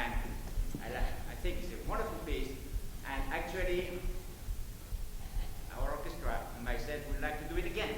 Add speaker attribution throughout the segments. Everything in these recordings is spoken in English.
Speaker 1: and I think it's a wonderful piece. And actually, our orchestra and myself would like to do it again.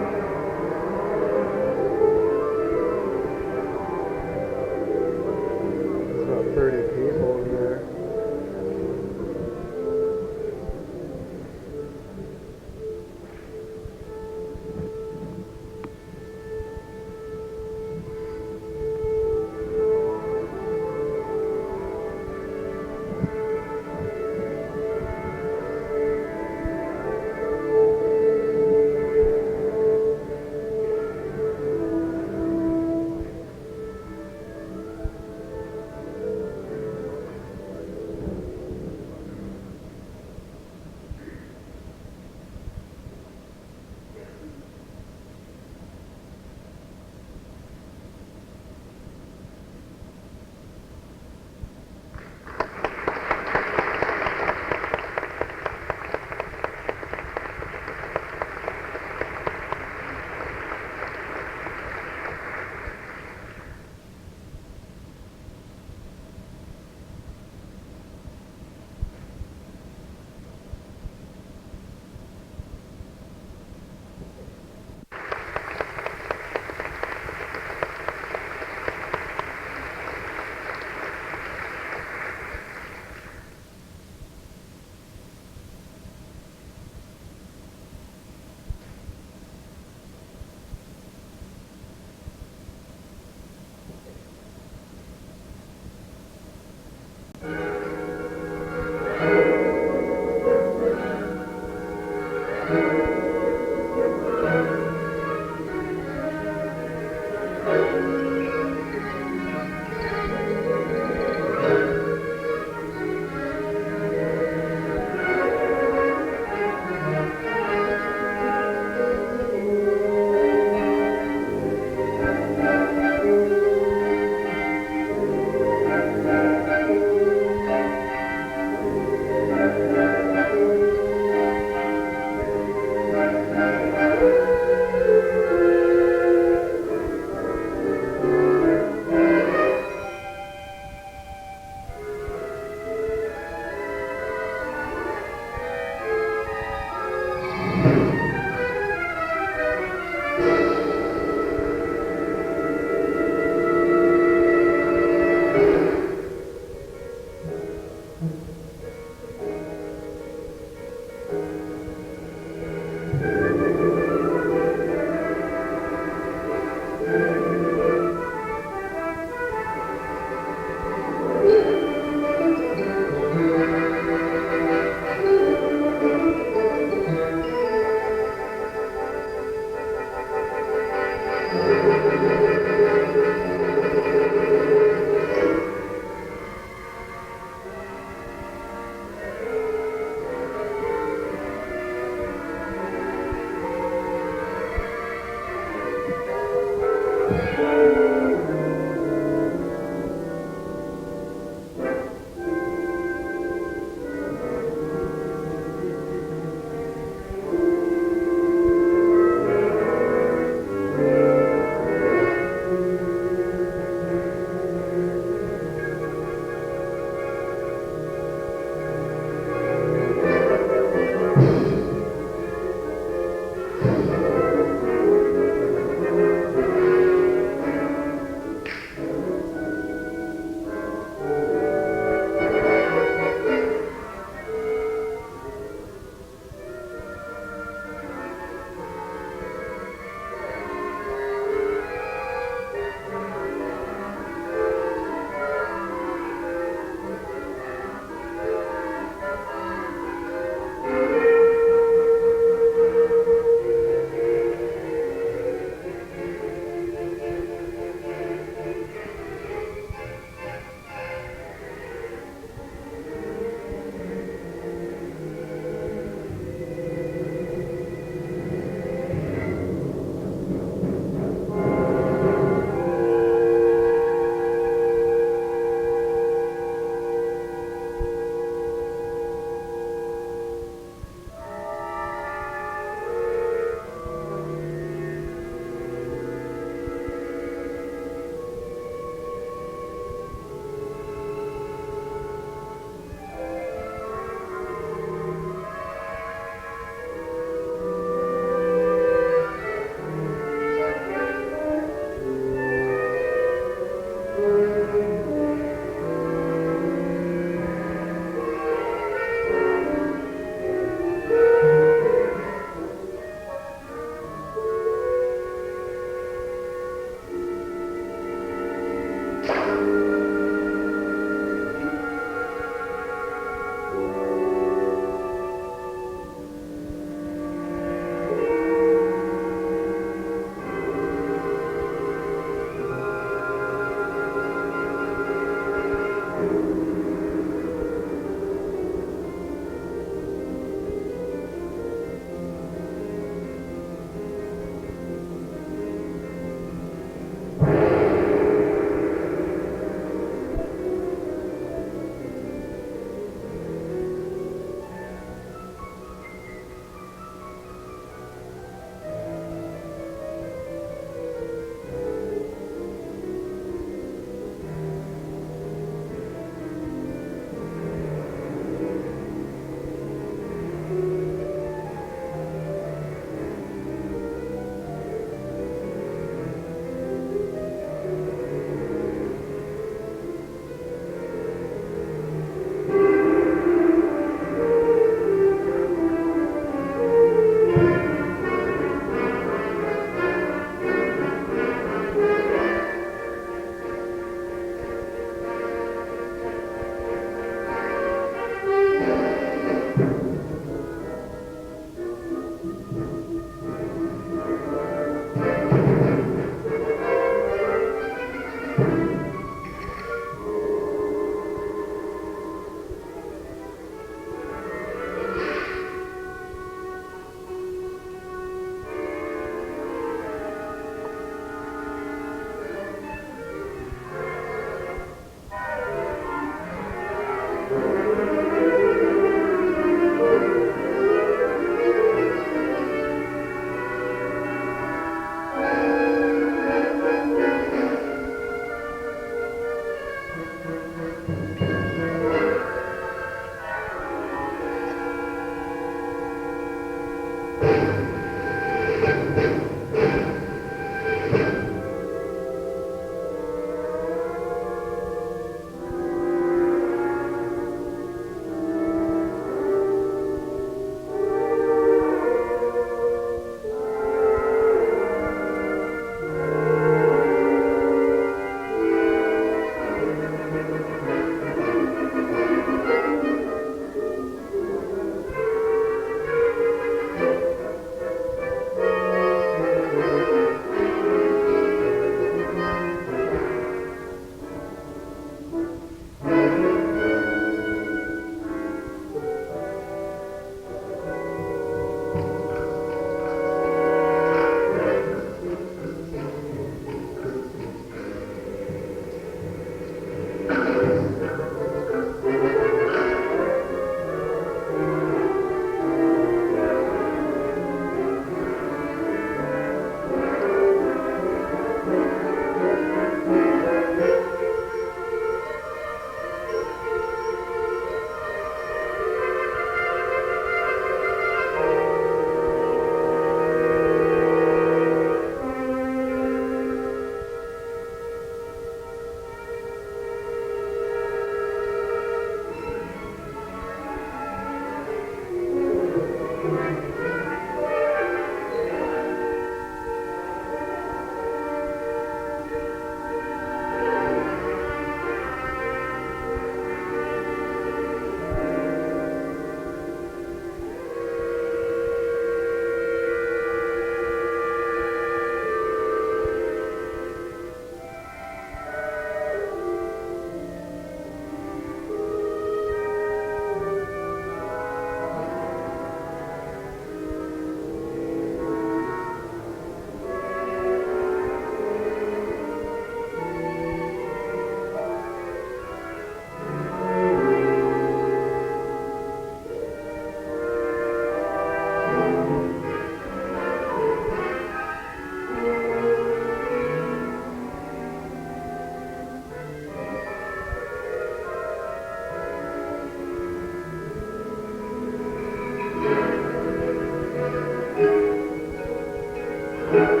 Speaker 2: Yeah.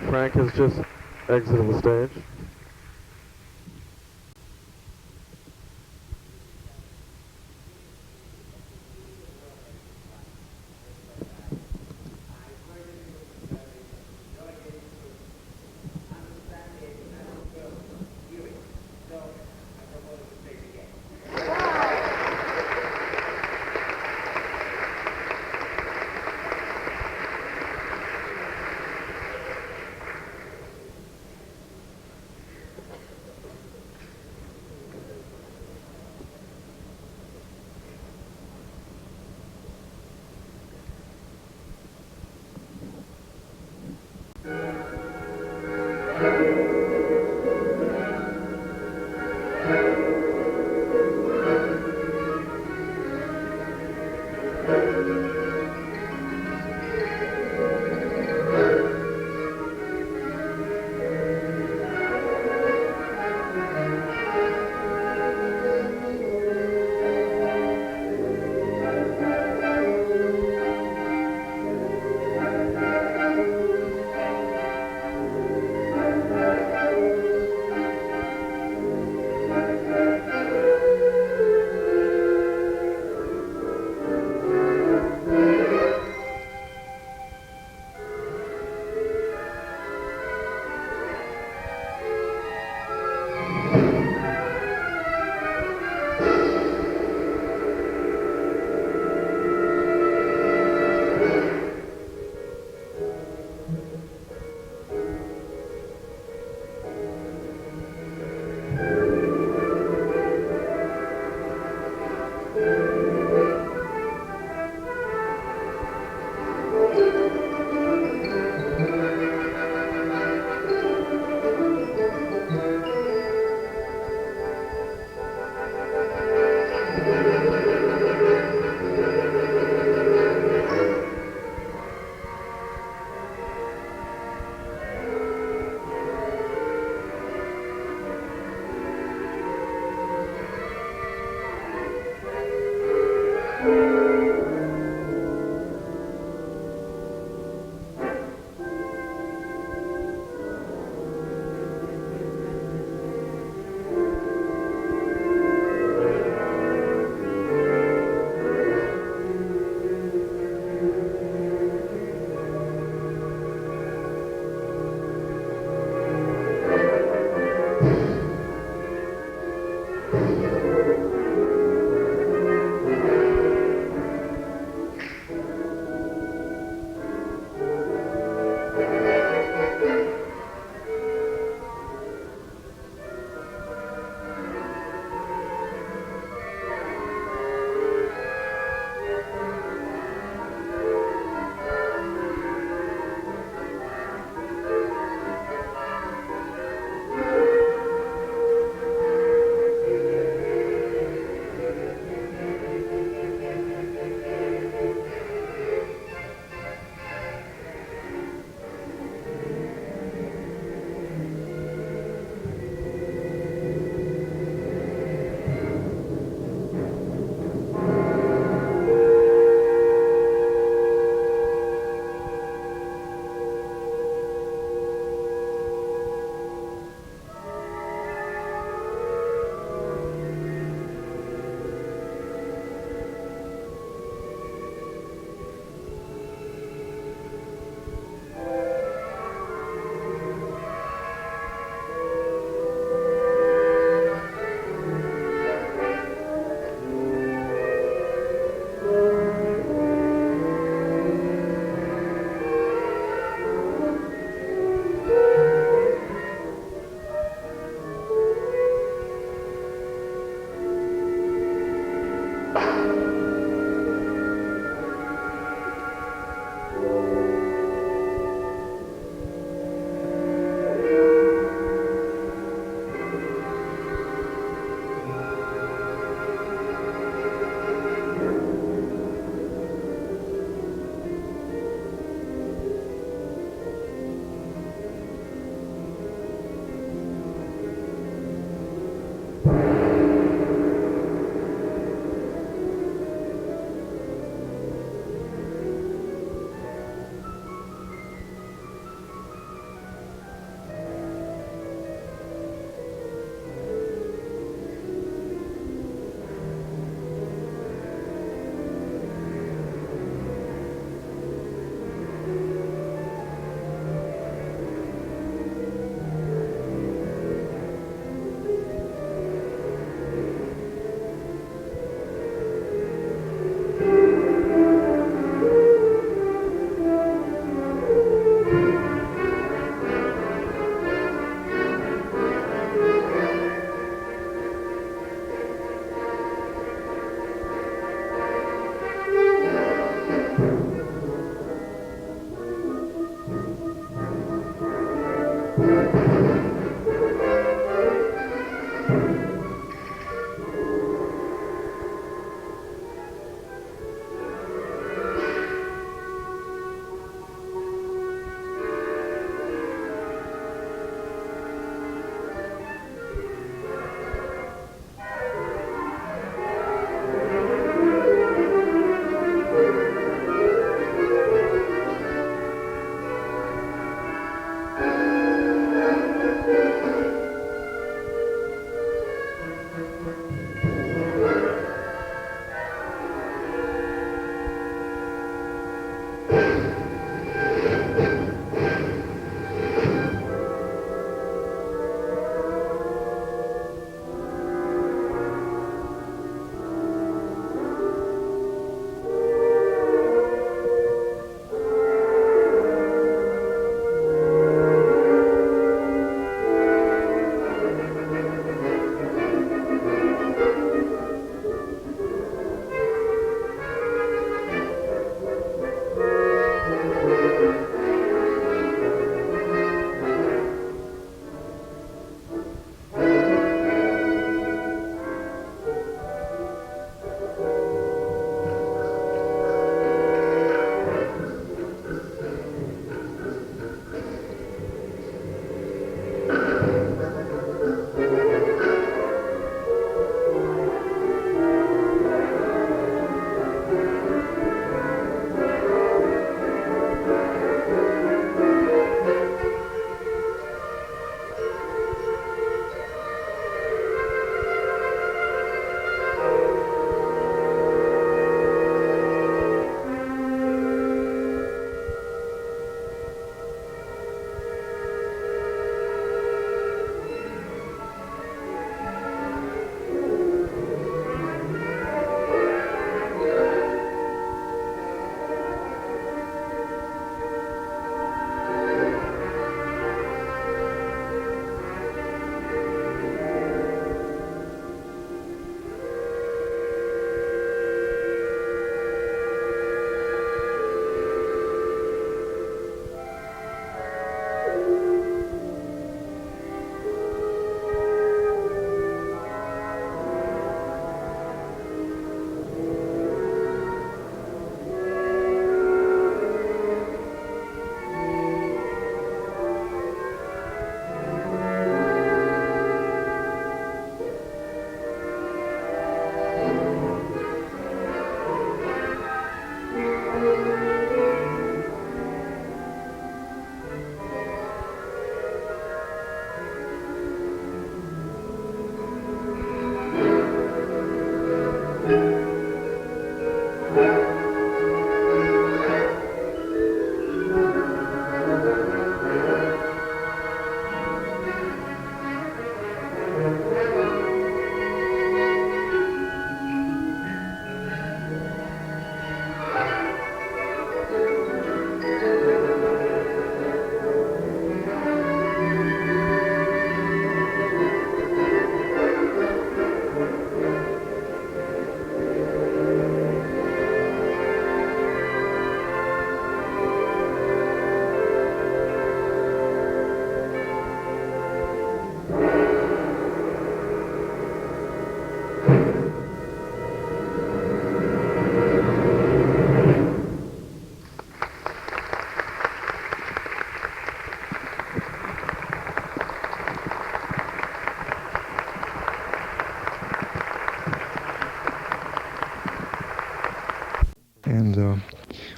Speaker 2: Frank has just exited the stage.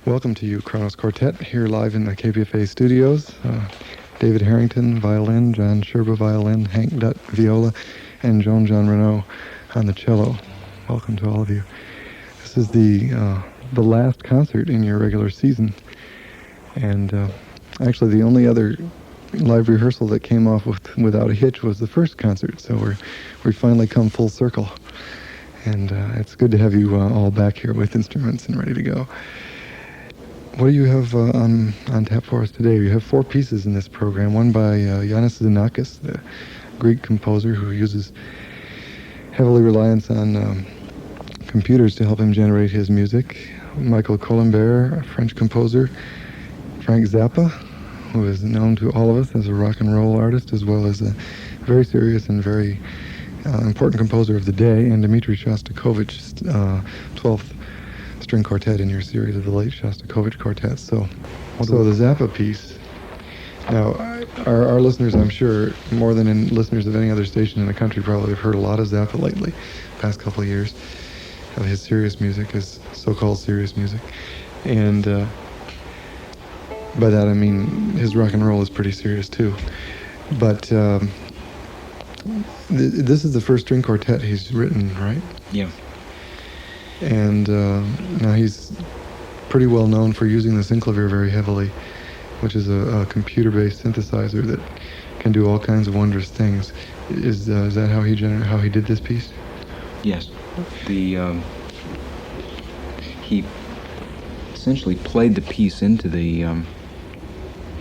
Speaker 3: Welcome to you, Kronos Quartet, here live in the KPFA studios. David Harrington, violin, John Sherba, violin, Hank Dutt, viola, and Joan Jean Renaud on the cello. Welcome to all of you. This is the last concert in your regular season, and actually the only other live rehearsal that came off without a hitch was the first concert, so we've finally come full circle. And it's good to have you all back here with instruments and ready to go. What do you have on tap for us today? You have 4 pieces in this program. One by Yannis Xenakis, the Greek composer who uses heavily reliance on computers to help him generate his music. Michael Colombert, a French composer. Frank Zappa, who is known to all of us as a rock and roll artist, as well as a very serious and very important composer of the day. And Dmitri Shostakovich's 12th string quartet in your series of the late Shostakovich quartets. So the Zappa piece. Now, our listeners, I'm sure, more than listeners of any other station in the country, probably have heard a lot of Zappa lately, past couple of years, of his serious music, his so-called serious music. And by that I mean his rock and roll is pretty serious too. But this is the first string quartet he's written, right?
Speaker 4: Yeah.
Speaker 3: And now he's pretty well known for using the synclavier very heavily, which is a computer-based synthesizer that can do all kinds of wondrous things. Is that how he did this piece?
Speaker 4: Yes. He essentially played the piece into the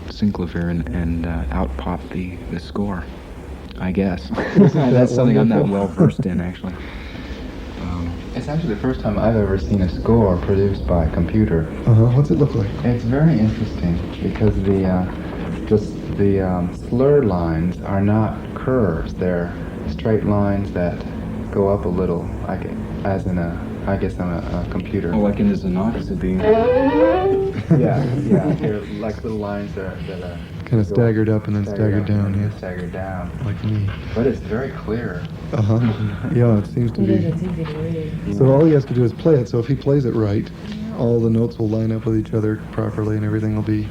Speaker 4: synclavier and out popped the score, I guess. That's something I'm not well versed in, actually.
Speaker 5: It's actually the first time I've ever seen a score produced by a computer.
Speaker 3: What's it look like?
Speaker 5: It's very interesting because the slur lines are not curves. They're straight lines that go up a little, like as in I guess on a computer.
Speaker 4: Oh, like in the Xenakis, it'd be...
Speaker 5: Yeah, they're like little lines that are
Speaker 3: Kind of staggered up and then staggered down, yeah.
Speaker 5: Staggered down.
Speaker 3: Like me.
Speaker 5: But it's very clear.
Speaker 3: Yeah, it seems to be.
Speaker 6: It's easy to read.
Speaker 3: So all he has to do is play it. So if he plays it right, all the notes will line up with each other properly and everything will be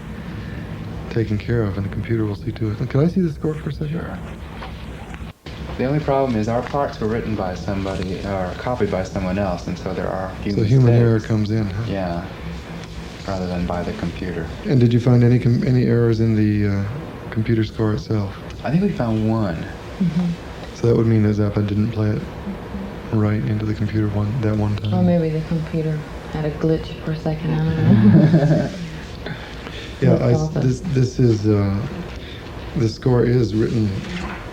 Speaker 3: taken care of and the computer will see to it. Can I see the score for a second?
Speaker 5: Sure. The only problem is our parts were written by somebody or copied by someone else, and so there are a few
Speaker 3: So human error
Speaker 5: mistakes.
Speaker 3: comes in, huh?
Speaker 5: Yeah, rather than by the computer.
Speaker 3: And did you find any errors in the computer score itself?
Speaker 5: I think we found one.
Speaker 3: So that would mean that Zappa didn't play it right into the computer that one time.
Speaker 6: Or maybe the computer had a glitch for a second, I don't know.
Speaker 3: Yeah, this is the score is written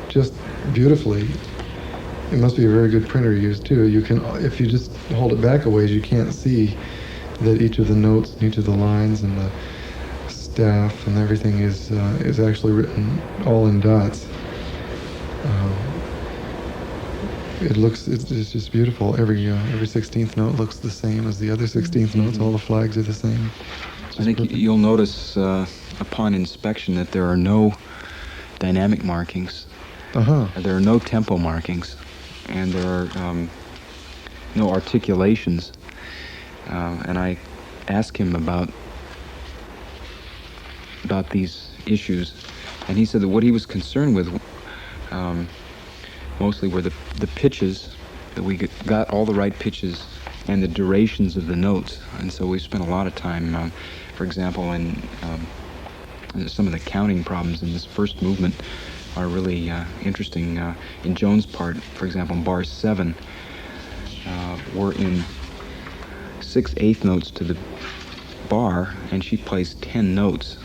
Speaker 3: just beautifully. It must be a very good printer used too. You can, if you just hold it back a ways, you can't see that each of the notes and each of the lines and the staff and everything is actually written all in dots. It's just beautiful. Every 16th note looks the same as the other 16th notes. All the flags are the same.
Speaker 4: I think you'll notice upon inspection that there are no dynamic markings. There are no tempo markings, and there are no articulations. And I asked him about these issues, and he said that what he was concerned with mostly were the pitches, that we got all the right pitches and the durations of the notes. And so we spent a lot of time, for example, in some of the counting problems in this first movement are really interesting. In Joan's part, for example, in bar 7, we're in 6/8 notes to the bar, and she plays 10 notes.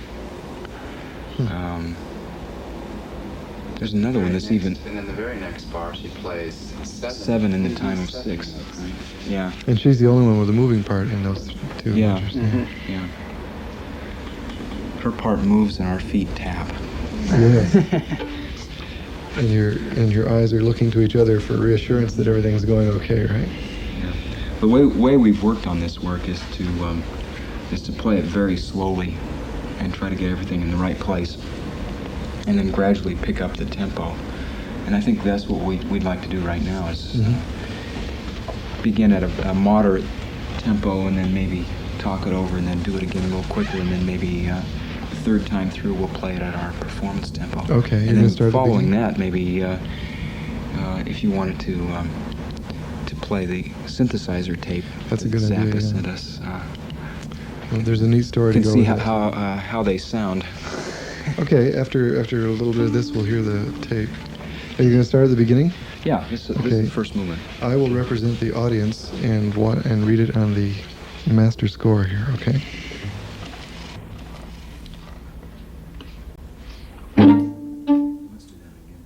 Speaker 4: There's another one that's even...
Speaker 5: And then the very next bar, she plays
Speaker 4: 7 in the time of 6. Right? Yeah.
Speaker 3: And she's the only one with a moving part in those two.
Speaker 4: Yeah.
Speaker 3: Interesting.
Speaker 4: Yeah. Her part moves and our feet tap.
Speaker 3: Yes. And your eyes are looking to each other for reassurance that everything's going okay, right?
Speaker 4: Yeah. The way we've worked on this work is to play it very slowly and try to get everything in the right place, and then gradually pick up the tempo. And I think that's what we'd like to do right now is begin at a moderate tempo and then maybe talk it over and then do it again a little quicker, and then maybe the third time through we'll play it at our performance tempo.
Speaker 3: Okay, you're
Speaker 4: and
Speaker 3: gonna
Speaker 4: then
Speaker 3: start at the
Speaker 4: following
Speaker 3: beginning?
Speaker 4: that, maybe if you wanted to play the synthesizer tape
Speaker 3: That's a
Speaker 4: that
Speaker 3: good idea,
Speaker 4: Zappa
Speaker 3: yeah.
Speaker 4: sent us.
Speaker 3: Well, there's a neat story
Speaker 4: You
Speaker 3: to
Speaker 4: can
Speaker 3: go
Speaker 4: see
Speaker 3: with
Speaker 4: how they sound.
Speaker 3: it. Okay, after a little bit of this, we'll hear the tape. Are you going to start at the beginning?
Speaker 4: Yeah, this is
Speaker 3: Okay.
Speaker 4: the first movement.
Speaker 3: I will represent the audience and read it on the master score here, okay?
Speaker 4: Let's do that again.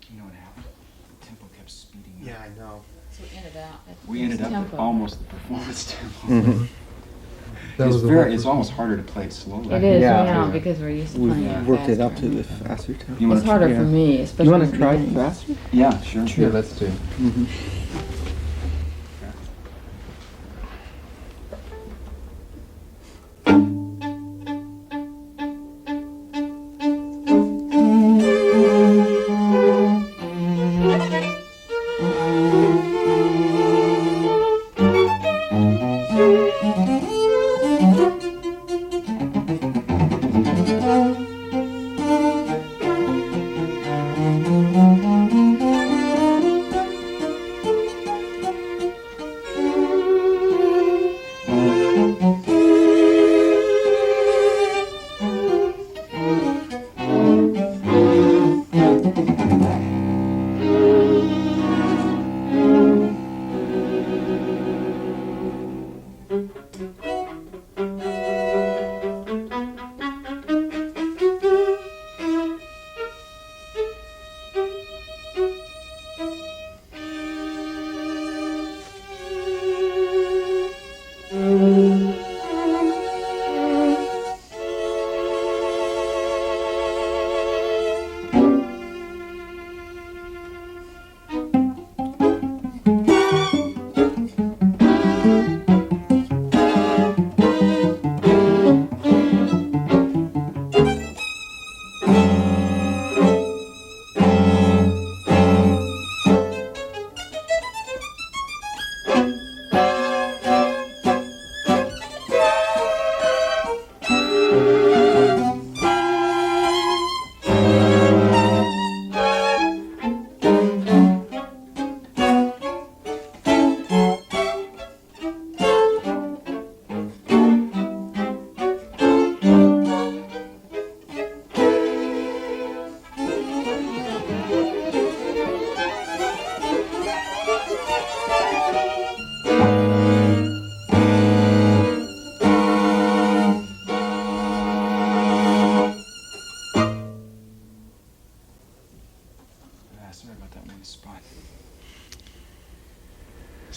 Speaker 4: You know what happened? The tempo kept speeding up.
Speaker 7: Yeah, I know.
Speaker 6: So we ended out at
Speaker 4: We ended up
Speaker 6: tempo.
Speaker 4: at almost the performance tempo.
Speaker 3: That
Speaker 4: It's
Speaker 3: was the
Speaker 4: very.
Speaker 3: whole
Speaker 4: It's almost harder to play it slowly.
Speaker 6: It is,
Speaker 7: Yeah.
Speaker 6: yeah, because we're used to playing it
Speaker 7: We've worked it up
Speaker 6: faster.
Speaker 7: to the faster tempo.
Speaker 4: You wanna
Speaker 6: It's harder
Speaker 7: yeah.
Speaker 6: for me, especially.
Speaker 7: You want
Speaker 6: at
Speaker 7: to
Speaker 6: the
Speaker 7: try
Speaker 6: beginning.
Speaker 7: faster?
Speaker 4: Yeah, sure.
Speaker 5: Yeah, let's do.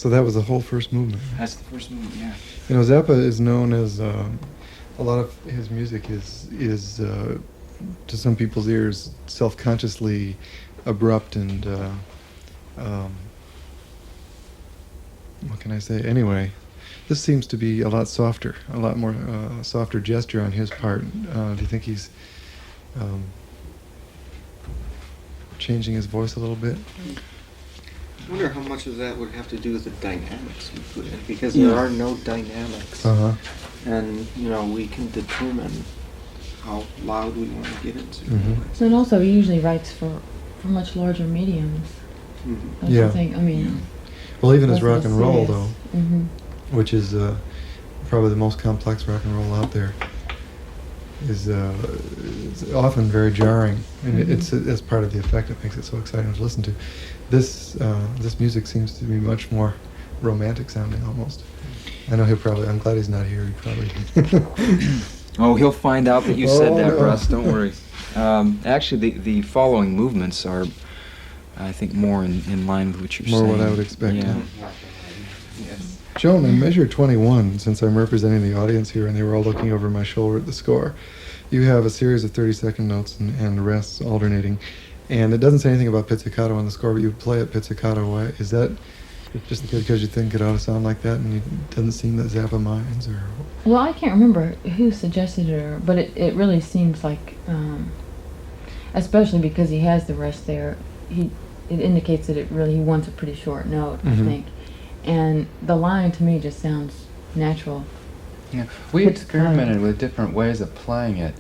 Speaker 3: So that was the whole first movement.
Speaker 4: That's the first movement, yeah.
Speaker 3: You know, Zappa is known as a lot of his music is to some people's ears self-consciously abrupt and what can I say? Anyway, this seems to be a lot softer, a lot more softer gesture on his part. Do you think he's changing his voice a little bit?
Speaker 7: I wonder how much of that would have to do with the dynamics we put in, because
Speaker 4: Yeah.
Speaker 7: there are no dynamics,
Speaker 3: Uh-huh.
Speaker 7: and we can determine how loud we want to get into.
Speaker 3: Mhm.
Speaker 6: And also, he usually writes for much larger mediums.
Speaker 7: Mhm.
Speaker 6: Don't
Speaker 3: Yeah.
Speaker 6: you think? I mean,
Speaker 3: Well, even his
Speaker 6: less of a
Speaker 3: rock and roll,
Speaker 6: serious-
Speaker 3: though,
Speaker 6: Mhm.
Speaker 3: which is probably the most complex rock and roll out there, is often very jarring, and
Speaker 6: Mhm.
Speaker 3: it's part of the effect that makes it so exciting to listen to. This music seems to be much more romantic sounding, almost. I know I'm glad he's not here. He probably.
Speaker 4: Oh, he'll find out that you
Speaker 3: Oh,
Speaker 4: said that,
Speaker 3: no.
Speaker 4: Russ. Don't worry. Actually, the following movements are, I think, more in line with what you're
Speaker 3: More
Speaker 4: saying.
Speaker 3: what I would expect,
Speaker 4: Yeah.
Speaker 3: huh? Joan, in measure 21, since I'm representing the audience here and they were all looking over my shoulder at the score, you have a series of 30-second notes and rests alternating. And it doesn't say anything about pizzicato on the score, but you play it pizzicato. Why? Is that just because you think it ought to sound like that and it doesn't seem that Zappa minds? Or
Speaker 6: Well, I can't remember who suggested it, but it really seems like, especially because he has the rest there, it indicates that he wants a pretty short note, I
Speaker 3: Mhm.
Speaker 6: think. And the line to me just sounds natural.
Speaker 5: Yeah, we
Speaker 6: It's
Speaker 5: experimented with different ways of playing it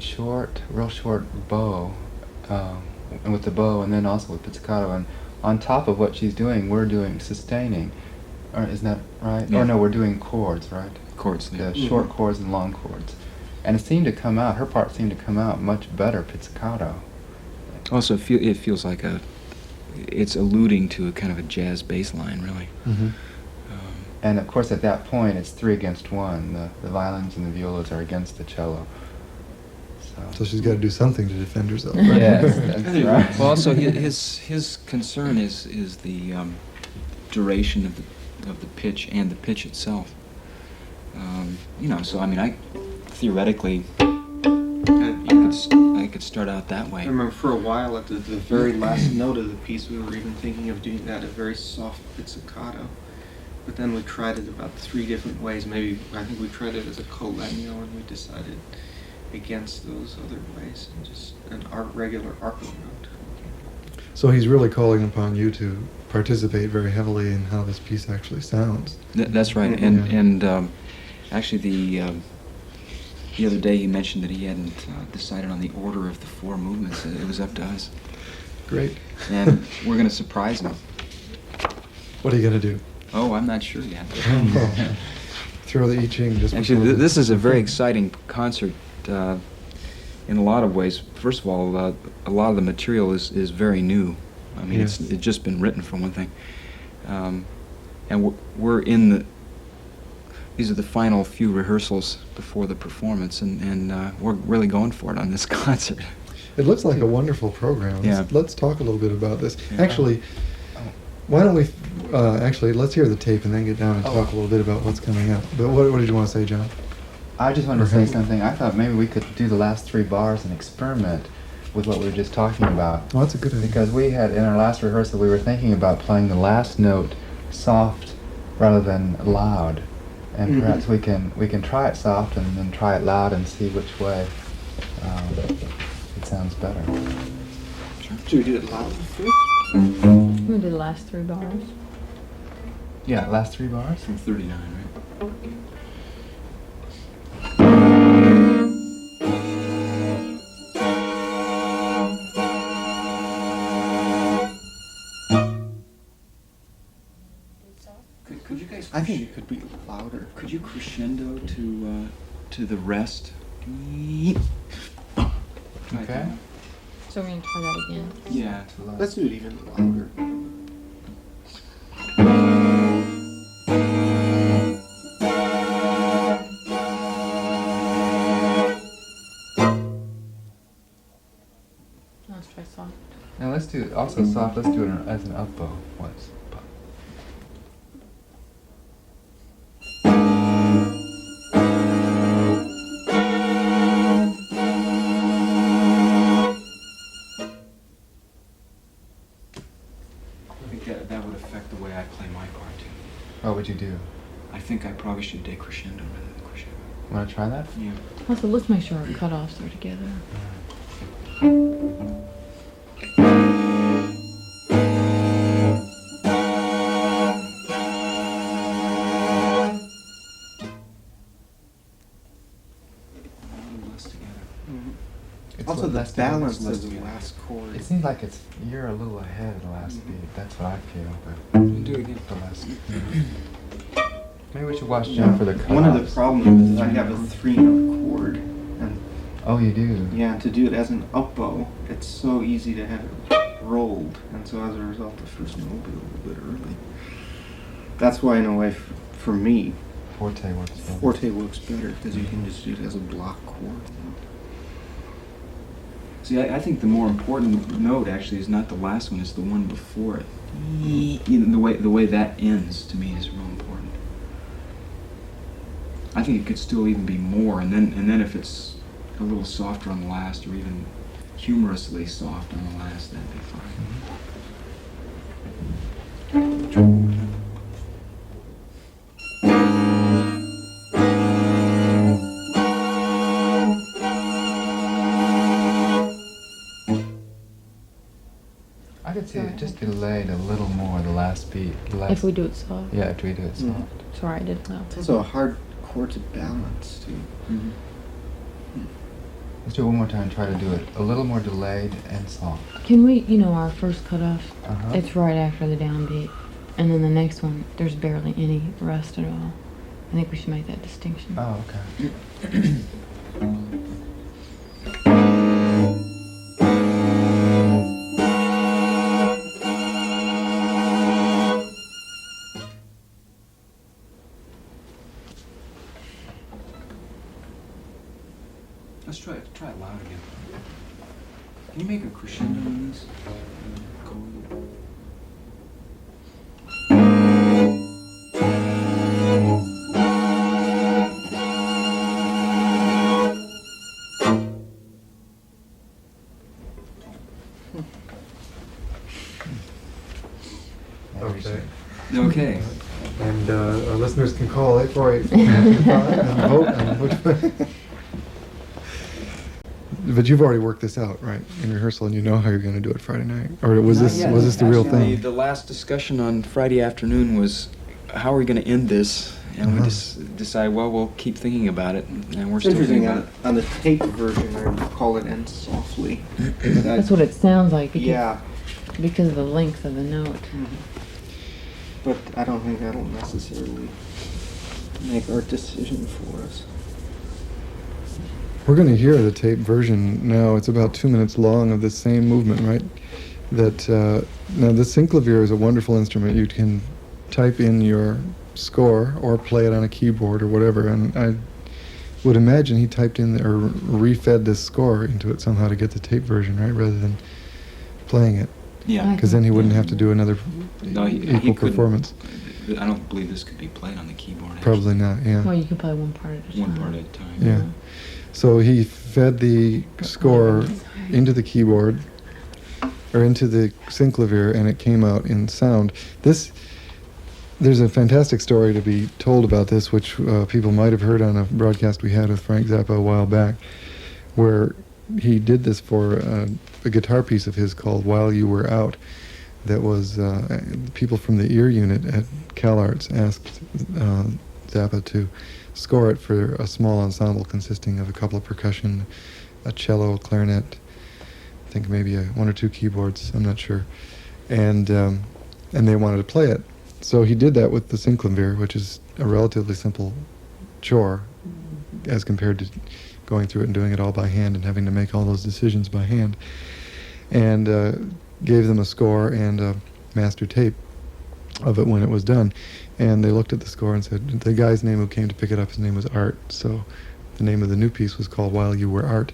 Speaker 5: short, real short bow, and with the bow, and then also with pizzicato. And on top of what she's doing, we're doing sustaining. Or isn't that right?
Speaker 4: Yeah.
Speaker 5: Or no, we're doing chords, right?
Speaker 4: Chords. Yeah.
Speaker 5: The short chords and long chords. And it seemed to come out, her part seemed to come out much better pizzicato.
Speaker 4: Also, it feels like it's alluding to a kind of a jazz bass line, really.
Speaker 5: And of course, at that point, it's 3 against 1. The violins and the violas are against the cello.
Speaker 3: so she's got to do something to defend herself. Right?
Speaker 5: Yes, that's right.
Speaker 4: Well, also his concern is the duration of the pitch and the pitch itself. So I mean, theoretically, I could start out that way.
Speaker 7: I remember for a while at the very last note of the piece, we were even thinking of doing that a very soft pizzicato. But then we tried it about 3 different ways. Maybe, I think we tried it as a colegno, and we decided against those other ways, and just our regular arco note.
Speaker 3: So he's really calling upon you to participate very heavily in how this piece actually sounds.
Speaker 4: That's right.
Speaker 3: Yeah.
Speaker 4: And actually, the other day he mentioned that he hadn't decided on the order of the 4 movements. It was up to us,
Speaker 3: Great.
Speaker 4: and we're going to surprise him.
Speaker 3: What are you going to do?
Speaker 4: Oh, I'm not sure yet.
Speaker 3: Throw the I Ching just
Speaker 4: Actually,
Speaker 3: before the-
Speaker 4: this is a very exciting concert in a lot of ways. First of all, a lot of the material is very new. I mean,
Speaker 3: Yes.
Speaker 4: it's just been written, for one thing. And we're these are the final few rehearsals before the performance, and we're really going for it on this concert.
Speaker 3: It looks like a wonderful program.
Speaker 4: Yeah.
Speaker 3: Let's talk a little bit about this.
Speaker 4: Yeah.
Speaker 3: Actually, why don't we, let's hear the tape and then get down and talk a little bit about what's coming up. But what did you want to say, John?
Speaker 5: I just wanted to say something. I thought maybe we could do the last 3 bars and experiment with what we were just talking about.
Speaker 3: Oh, that's a good idea.
Speaker 5: Because we had, in our last rehearsal, we were thinking about playing the last note soft rather than loud. And perhaps we can try it soft and then try it loud and see which way it sounds better.
Speaker 7: Should we do it loud first?
Speaker 6: I'm gonna do the last 3 bars.
Speaker 5: Yeah, last 3 bars?
Speaker 4: From 39, right? Could you guys?
Speaker 7: I think it could be louder.
Speaker 4: Could you crescendo to the rest?
Speaker 5: Okay.
Speaker 6: So we're gonna try that again.
Speaker 4: Yeah.
Speaker 7: Let's do it even louder.
Speaker 6: Let's try soft.
Speaker 5: Now let's do also soft. Let's do it as an up bow once. would you do?
Speaker 4: I think I probably should decrescendo rather than crescendo.
Speaker 5: Want to try that?
Speaker 4: Yeah.
Speaker 6: Also, let's make sure our cutoffs are together.
Speaker 4: Less together.
Speaker 5: It's
Speaker 7: Also, the
Speaker 5: less together.
Speaker 7: balance
Speaker 4: less
Speaker 7: of the
Speaker 4: together.
Speaker 7: last chord.
Speaker 5: It seems like you're a little ahead of the last
Speaker 7: Mhm.
Speaker 5: beat. That's what I feel. But
Speaker 4: Do it again.
Speaker 5: the last. Maybe we should watch Jim for the cutoffs.
Speaker 7: One of the problems is I have a 3-note chord, and
Speaker 5: Oh, you do.
Speaker 7: yeah, to do it as an up bow, it's so easy to have it rolled, and so as a result, the first note will be a little bit early. That's why, in a way, for me,
Speaker 5: Forte works better.
Speaker 7: forte works better because you can just do it as a block chord.
Speaker 4: See, I think the more important note actually is not the last one; it's the one before it. You know, the way that ends to me is real important. I think it could still even be more, and then if it's a little softer on the last, or even humorously soft on the last, that'd be fine.
Speaker 5: I could see it just delayed a little more the last beat. The last,
Speaker 6: If we do it soft.
Speaker 5: Yeah, if we do it soft.
Speaker 7: Mhm.
Speaker 6: Sorry, I did loud.
Speaker 7: It's also a hard chord to balance, too.
Speaker 4: Mm-hmm.
Speaker 5: Let's do it one more time. Try to do it a little more delayed and soft.
Speaker 6: Can we, our first cutoff,
Speaker 5: Uh-huh.
Speaker 6: it's right after the downbeat. And then the next one, there's barely any rest at all. I think we should make that distinction.
Speaker 5: Oh, okay.
Speaker 4: Let's try it loud again. Can you make a crescendo on these?
Speaker 2: Okay.
Speaker 4: Okay.
Speaker 2: And our listeners can call 848-425 and vote.
Speaker 3: But you've already worked this out, right, in rehearsal, and you know how you're going to do it Friday night? Or was this the real
Speaker 4: Actually,
Speaker 3: thing?
Speaker 4: the last discussion on Friday afternoon was how are we going to end this? And we
Speaker 3: Uh-huh.
Speaker 4: just decided, well, we'll keep thinking about it, and we're
Speaker 7: It's
Speaker 4: still thinking
Speaker 7: interesting,
Speaker 4: about it.
Speaker 7: on the tape version, I call it End Softly.
Speaker 6: That's what it sounds like
Speaker 7: Yeah.
Speaker 6: because of the length of the note.
Speaker 7: But I don't think that'll necessarily make our decision for us.
Speaker 3: We're going to hear the tape version now. It's about 2 minutes long of the same movement, right? That now the synclavier is a wonderful instrument. You can type in your score or play it on a keyboard or whatever. And I would imagine he typed in or refed this score into it somehow to get the tape version, right, rather than playing it,
Speaker 4: Yeah.
Speaker 3: because then he wouldn't have to do another
Speaker 4: No, he
Speaker 3: equal
Speaker 4: couldn't.
Speaker 3: performance.
Speaker 4: I don't believe this could be played on the keyboard. actually.
Speaker 3: Probably not. Yeah.
Speaker 6: Well, you can play one part at a time.
Speaker 4: One part at a time.
Speaker 3: Yeah. So he fed the score into the keyboard or into the synclavier, and it came out in sound. There's a fantastic story to be told about this, which people might have heard on a broadcast we had with Frank Zappa a while back, where he did this for a guitar piece of his called "While You Were Out." That was people from the ear unit at CalArts asked Zappa to score it for a small ensemble consisting of a couple of percussion, a cello, a clarinet, I think maybe one or two keyboards, I'm not sure, and they wanted to play it. So he did that with the synclavier, which is a relatively simple chore as compared to going through it and doing it all by hand and having to make all those decisions by hand, and gave them a score and a master tape of it when it was done. And they looked at the score and said, the guy's name who came to pick it up, his name was Art, so the name of the new piece was called While You Were Art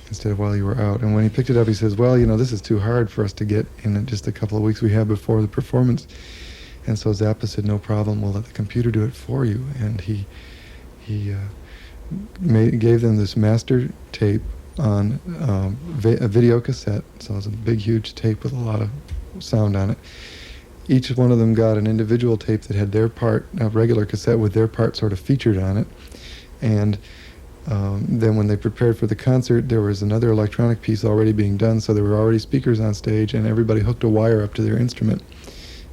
Speaker 3: instead of While You Were Out. And when he picked it up, he says, well, this is too hard for us to get in just a couple of weeks we have before the performance. And so Zappa said, no problem, we'll let the computer do it for you. And he gave them this master tape on a video cassette, so it was a big, huge tape with a lot of sound on it. each one of them got an individual tape that had their part, a regular cassette with their part sort of featured on it. And then when they prepared for the concert, there was another electronic piece already being done, so there were already speakers on stage, and everybody hooked a wire up to their instrument,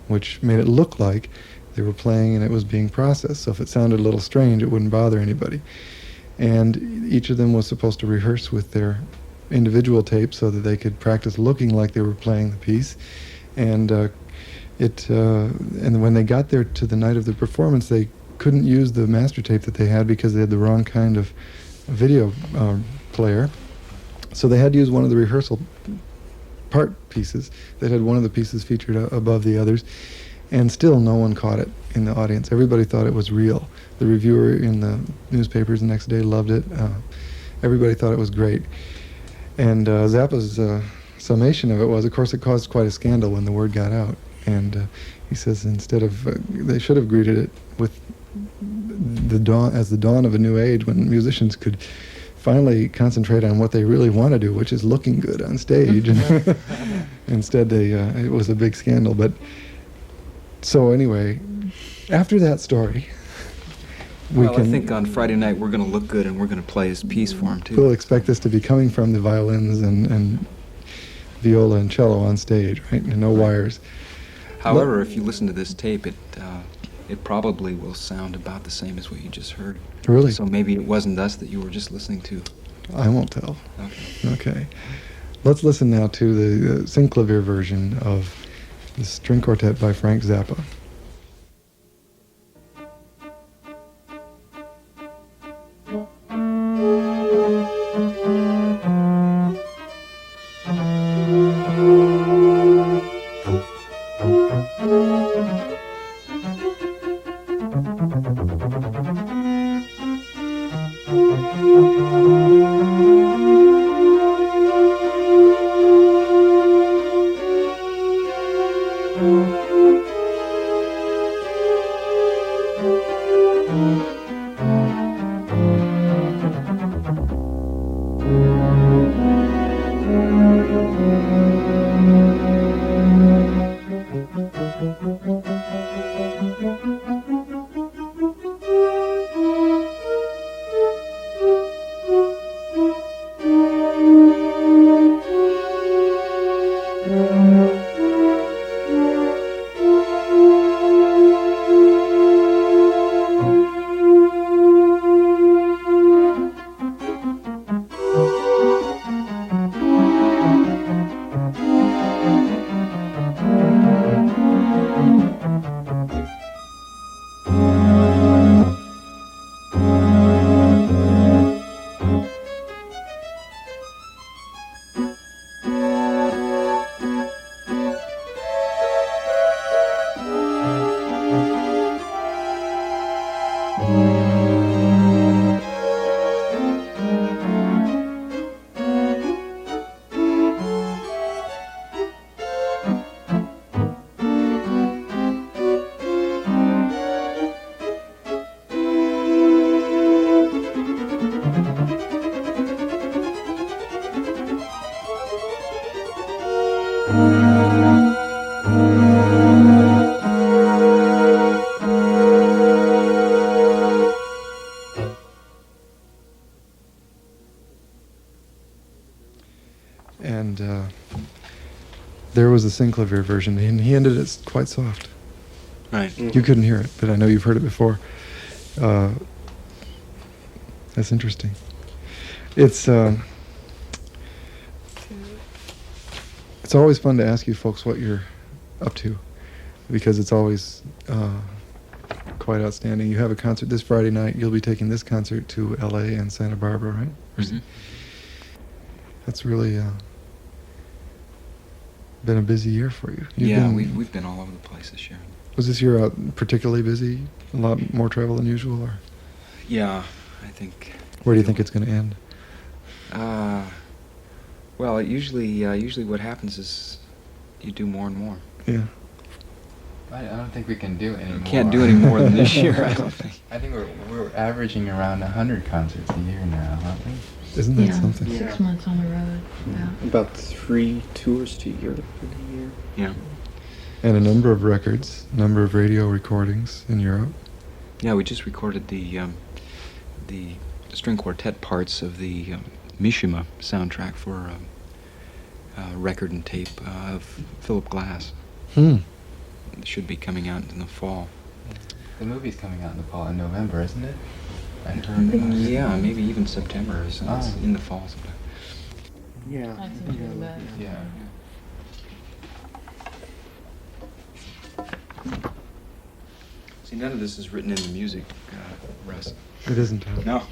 Speaker 3: which made it look like they were playing and it was being processed. So if it sounded a little strange, it wouldn't bother anybody. And each of them was supposed to rehearse with their individual tapes so that they could practice looking like they were playing the piece. And and when they got there to the night of the performance, they couldn't use the master tape that they had because they had the wrong kind of video player. So they had to use one of the rehearsal part pieces that had one of the pieces featured above the others, and still no one caught it in the audience. Everybody thought it was real. The reviewer in the newspapers the next day loved it. Everybody thought it was great. And Zappa's summation of it was, of course, it caused quite a scandal when the word got out. And he says instead of, they should have greeted it with the dawn of a new age when musicians could finally concentrate on what they really want to do, which is looking good on stage. And instead, it was a big scandal. But so anyway, after that story,
Speaker 4: I think on Friday night we're going to look good and we're going to play his piece for him too.
Speaker 3: We'll expect this to be coming from the violins and viola and cello on stage, right? And no wires.
Speaker 4: However, if you listen to this tape, it probably will sound about the same as what you just heard.
Speaker 3: Really?
Speaker 4: So maybe it wasn't us that you were just listening to.
Speaker 3: I won't tell.
Speaker 4: Okay.
Speaker 3: Okay. Let's listen now to the synclavier version of the string quartet by Frank Zappa. And there was the synclavier version, and he ended it quite soft.
Speaker 4: Right.
Speaker 3: You couldn't hear it, but I know you've heard it before. That's interesting. It's always fun to ask you folks what you're up to, because it's always quite outstanding. You have a concert this Friday night. You'll be taking this concert to L.A. and Santa Barbara, right?
Speaker 4: Mm-hmm.
Speaker 3: That's really been a busy year for you.
Speaker 4: We've been all over the place this year.
Speaker 3: Was this year particularly busy? A lot more travel than usual, or?
Speaker 4: Yeah, I think.
Speaker 3: Where do you think it's going to end?
Speaker 4: Well, usually what happens is you do more and more.
Speaker 3: Yeah.
Speaker 5: I don't think we can do any more.
Speaker 4: Can't do any more than this year, I don't think.
Speaker 5: I think we're averaging around 100 concerts a year now, aren't we?
Speaker 3: Isn't that something?
Speaker 6: 6 months on the road. Yeah.
Speaker 7: About 3 tours to Europe in a year.
Speaker 4: Yeah.
Speaker 3: and a number of records, a number of radio recordings in Europe.
Speaker 4: Yeah, we just recorded the string quartet parts of the Mishima soundtrack for record and tape of Philip Glass. It should be coming out in the fall.
Speaker 5: The movie's coming out in November, isn't it? I heard.
Speaker 4: Yeah, maybe even September or something. It's in the fall sometime.
Speaker 2: Yeah.
Speaker 6: I think you're bad.
Speaker 5: Yeah.
Speaker 4: See, none of this is written in the music, Russ.
Speaker 3: It isn't, huh?
Speaker 4: No.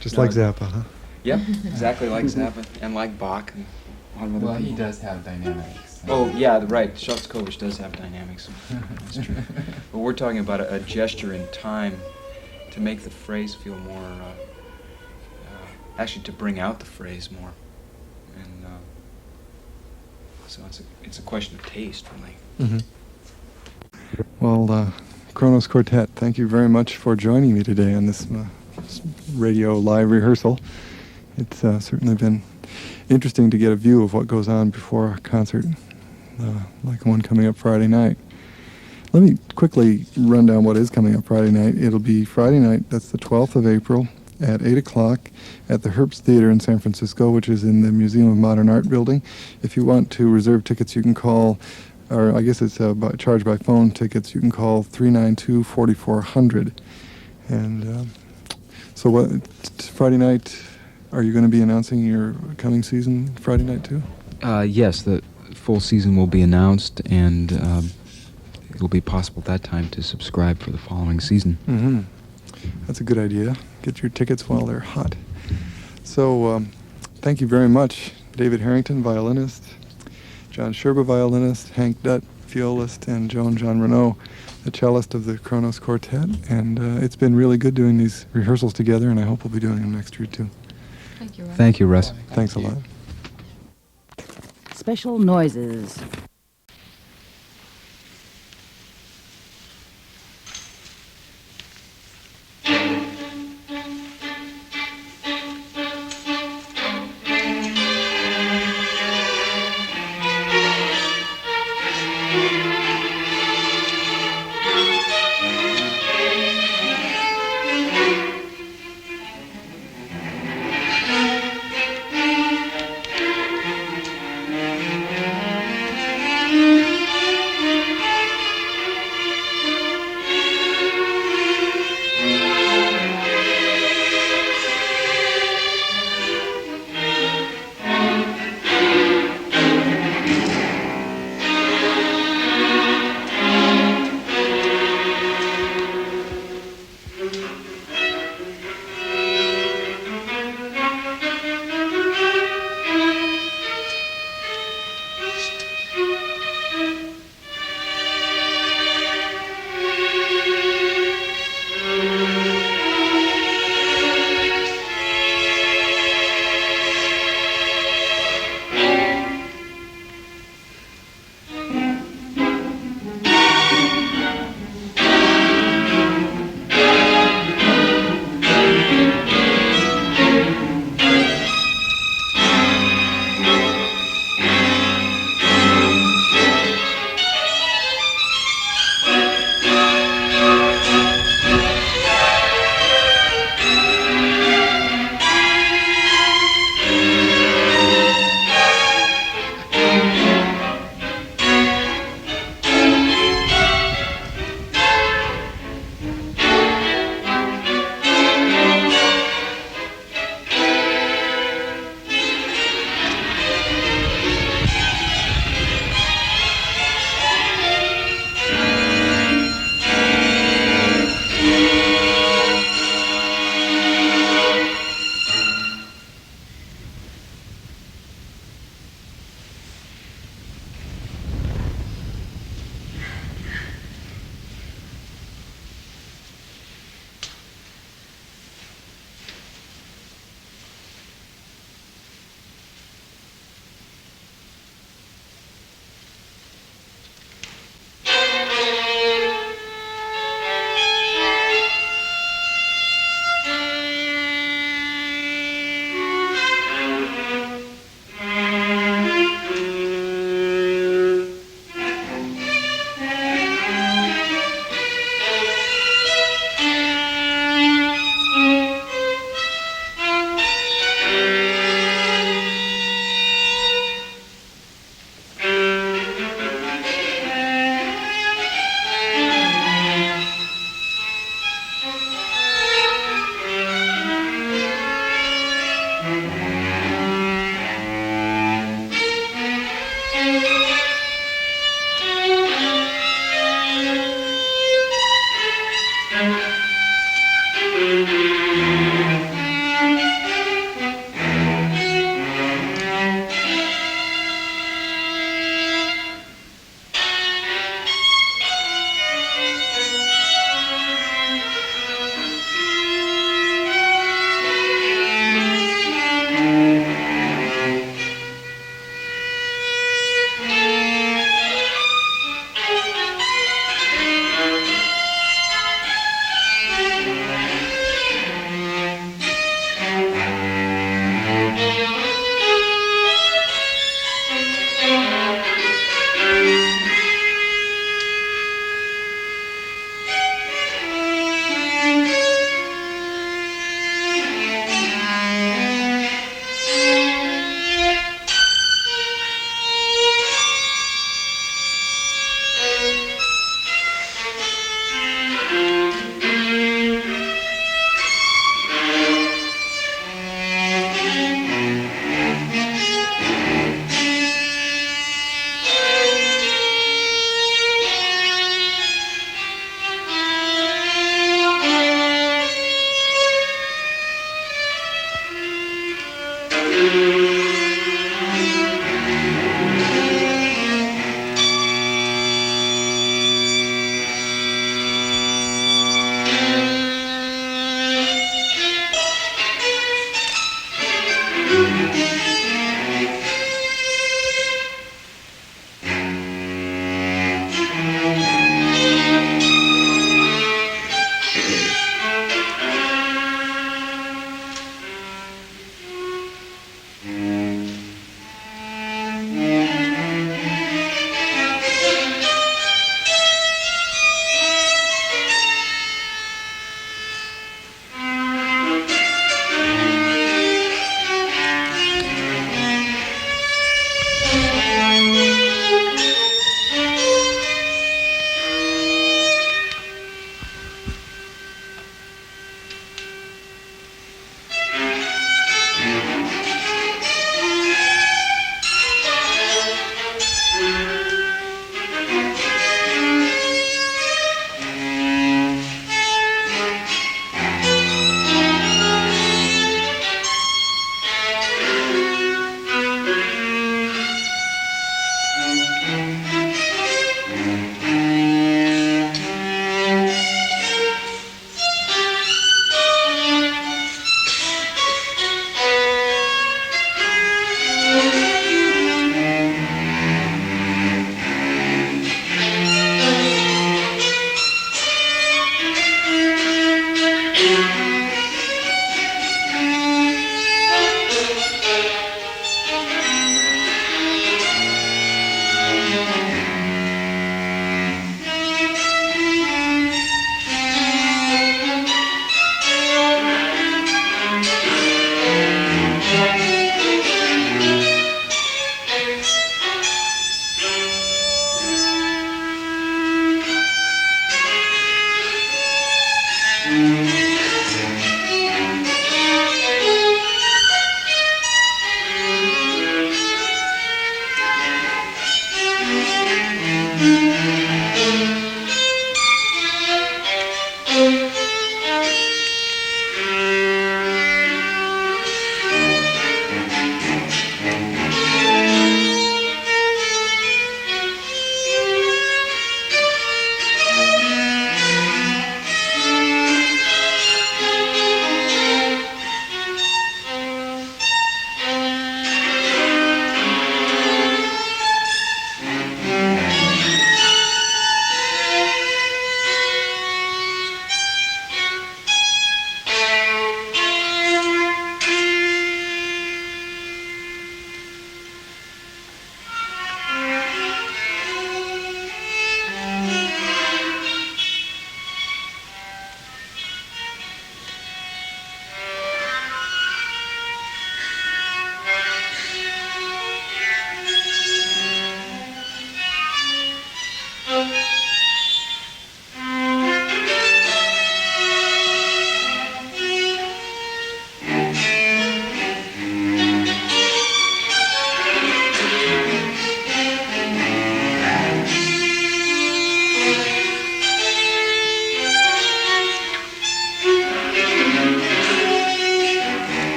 Speaker 3: Just
Speaker 4: No.
Speaker 3: like Zappa, huh?
Speaker 4: Yep, exactly like Zappa and like Bach and a lot of other
Speaker 5: Well, he
Speaker 4: people.
Speaker 5: does have dynamics.
Speaker 4: Oh, yeah, right. Shostakovich does have dynamics. That's true. But we're talking about a gesture in time to make the phrase feel more, actually to bring out the phrase more. And so it's a question of taste, really.
Speaker 3: Well, Kronos Quartet, thank you very much for joining me today on this radio live rehearsal. It's certainly been interesting to get a view of what goes on before a concert, like the one coming up Friday night. Let me quickly run down what is coming up Friday night. It'll be Friday night, that's the 12th of April, at 8 o'clock at the Herbst Theater in San Francisco, which is in the Museum of Modern Art building. If you want to reserve tickets, you can call, or I guess it's charged by phone tickets, you can call 392-4400. And so what, Friday night, are you going to be announcing your coming season Friday night too?
Speaker 4: Yes, the full season will be announced, and it will be possible at that time to subscribe for the following season.
Speaker 3: That's a good idea. Get your tickets while they're hot. So thank you very much, David Harrington, violinist, John Sherba, violinist, Hank Dutt, violist, and Joan John Renaud, the cellist of the Kronos Quartet. And it's been really good doing these rehearsals together, and I hope we'll be doing them next year too.
Speaker 6: Thank you, Russ.
Speaker 4: Thank you, Russ.
Speaker 3: Thanks a lot.
Speaker 8: Special noises.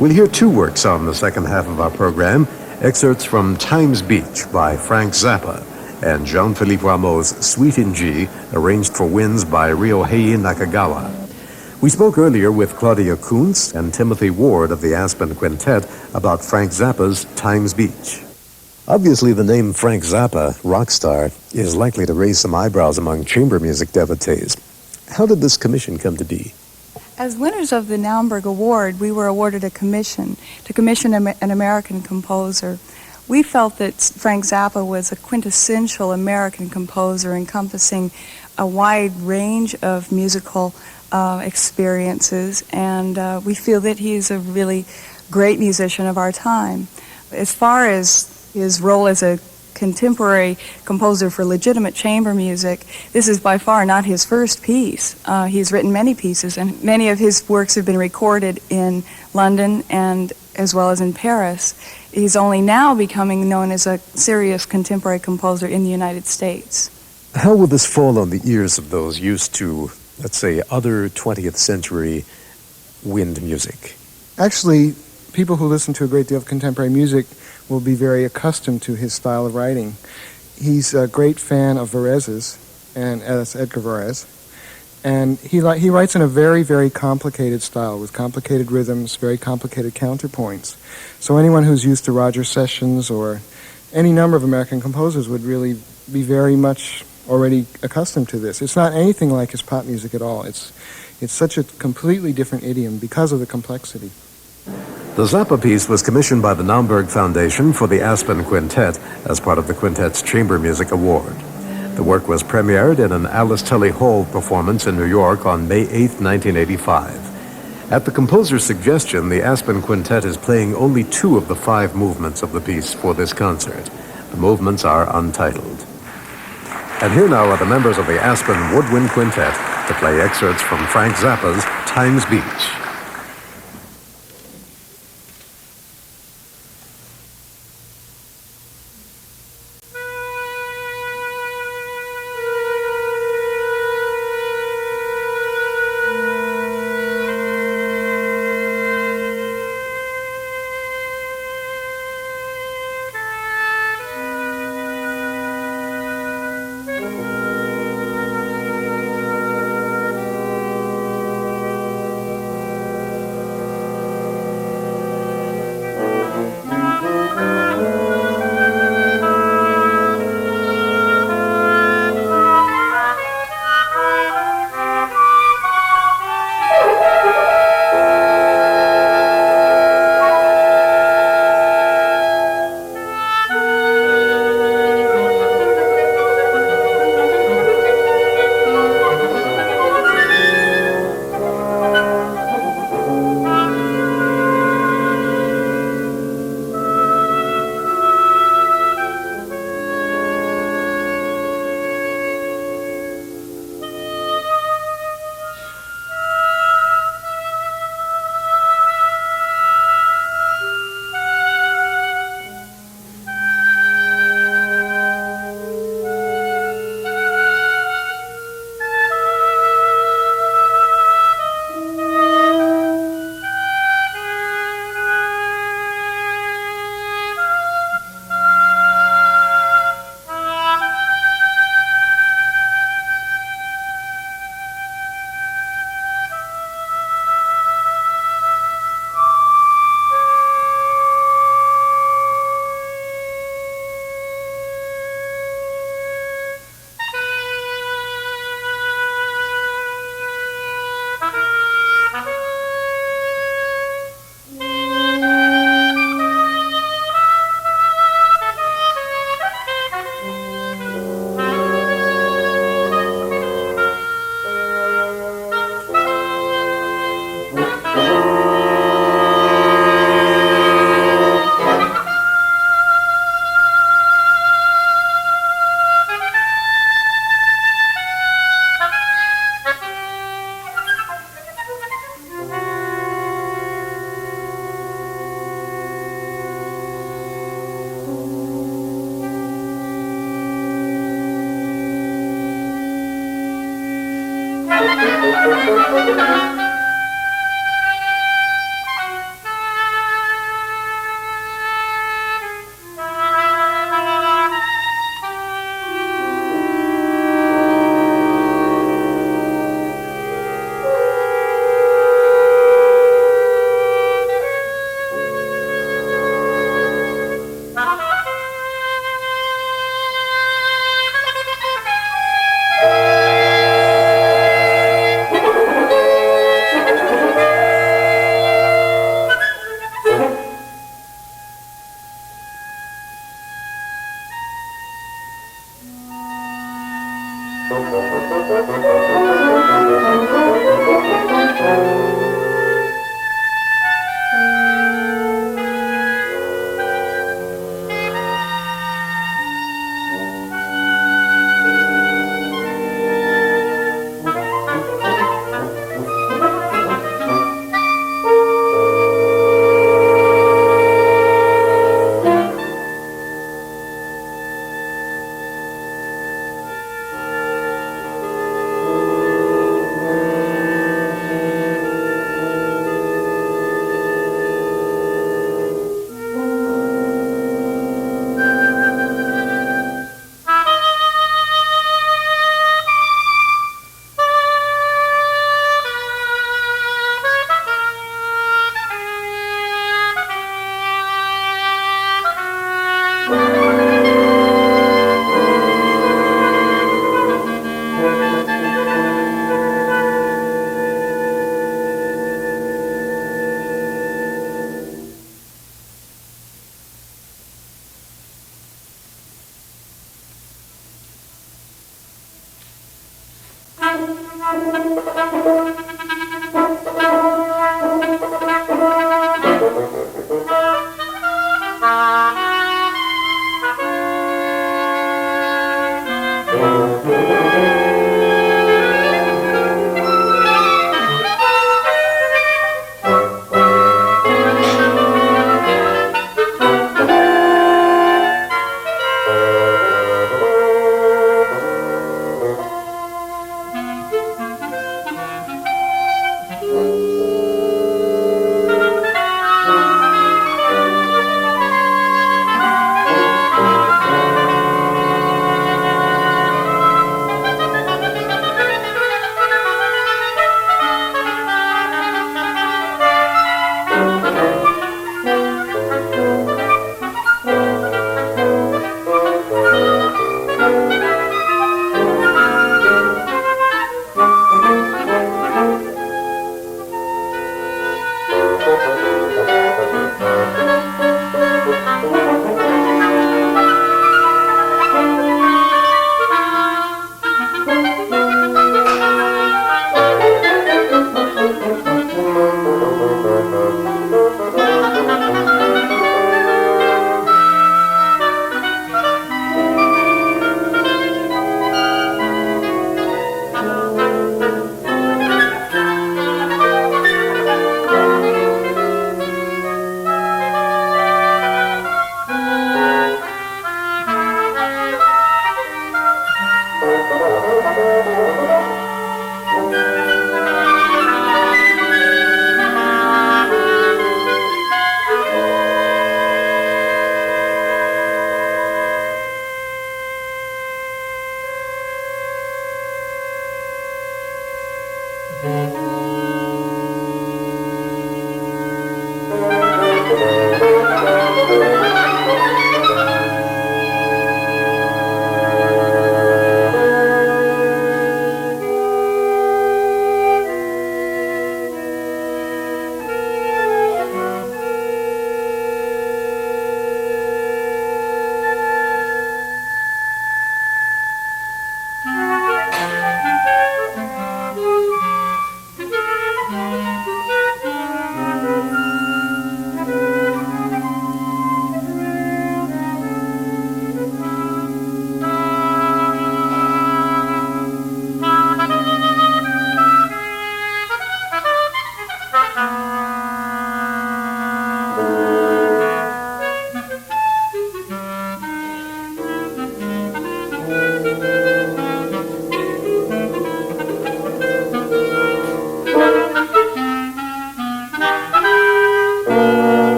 Speaker 8: We'll hear two works on the second half of our program, excerpts from Times Beach by Frank Zappa and Jean-Philippe Rameau's Suite in G, arranged for winds by Ryohei Nakagawa. We spoke earlier with Claudia Kuntz and Timothy Ward of the Aspen Quintet about Frank Zappa's Times Beach. Obviously, the name Frank Zappa, rock star, is likely to raise some eyebrows among chamber music devotees. How did this commission come to be?
Speaker 9: As winners of the Naumburg Award, we were awarded a commission to commission an American composer. We felt that Frank Zappa was a quintessential American composer encompassing a wide range of musical experiences, and we feel that he's a really great musician of our time. As far as his role as a contemporary composer for legitimate chamber music, this is by far not his first piece. He's written many pieces, and many of his works have been recorded in London and as well as in Paris. He's only now becoming known as a serious contemporary composer in the United States.
Speaker 8: How will this fall on the ears of those used to, let's say, other 20th century wind music?
Speaker 10: Actually, people who listen to a great deal of contemporary music will be very accustomed to his style of writing. He's a great fan of Varèse's, and that's Edgar Varèse. And he writes in a very, very complicated style with complicated rhythms, very complicated counterpoints. So anyone who's used to Roger Sessions or any number of American composers would really be very much already accustomed to this. It's not anything like his pop music at all. It's such a completely different idiom because of the complexity.
Speaker 8: The Zappa piece was commissioned by the Naumburg Foundation for the Aspen Quintet as part of the quintet's Chamber Music Award. The work was premiered in an Alice Tully Hall performance in New York on May 8, 1985. At the composer's suggestion, the Aspen Quintet is playing only 2 of the 5 movements of the piece for this concert. The movements are untitled. And here now are the members of the Aspen Woodwind Quintet to play excerpts from Frank Zappa's Times Beach.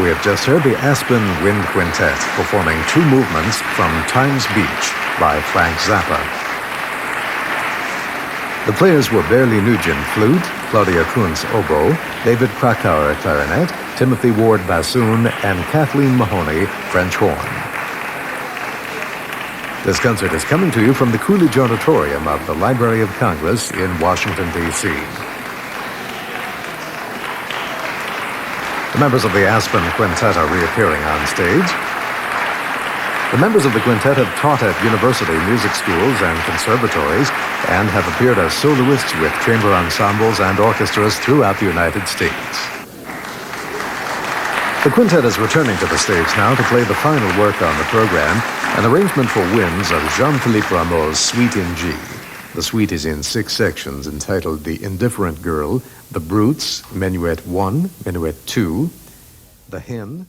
Speaker 8: We have just heard the Aspen Wind Quintet performing two movements from Times Beach by Frank Zappa. The players were Barely Nugent flute, Claudia Kuntz oboe, David Krakauer clarinet, Timothy Ward bassoon, and Kathleen Mahoney French horn. This concert is coming to you from the Coolidge Auditorium of the Library of Congress in Washington, D.C. The members of the Aspen Quintet are reappearing on stage. The members of the quintet have taught at university music schools and conservatories and have appeared as soloists with chamber ensembles and orchestras throughout the United States. The quintet is returning to the stage now to play the final work on the program, an arrangement for winds of Jean-Philippe Rameau's Suite in G. The suite is in 6 sections entitled The Indifferent Girl, The Brutes, Minuet 1, Minuet 2, The Hen,